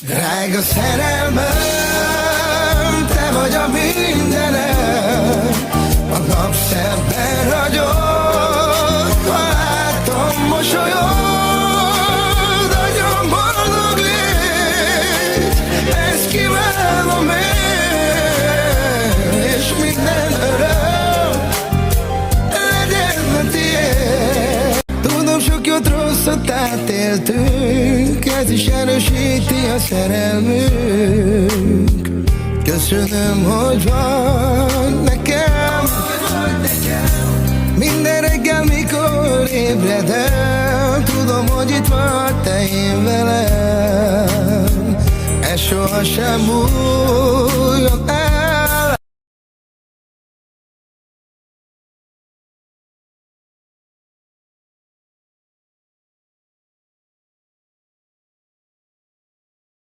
Drága szerelmem, te vagy a mindenem. A napszemben ragyog, ha látom mosolyod. Nagyon boldog légy, ezt kívánom én, és minden öröm legyen a tiéd. Tudom, sok jót rosszat átéltünk, ez is erősíti a szerelmünk. Köszönöm, hogy vagy nekem. Minden reggel, mikor ébredem, tudom, hogy itt vagy te én velem. Ez sohasem múlik.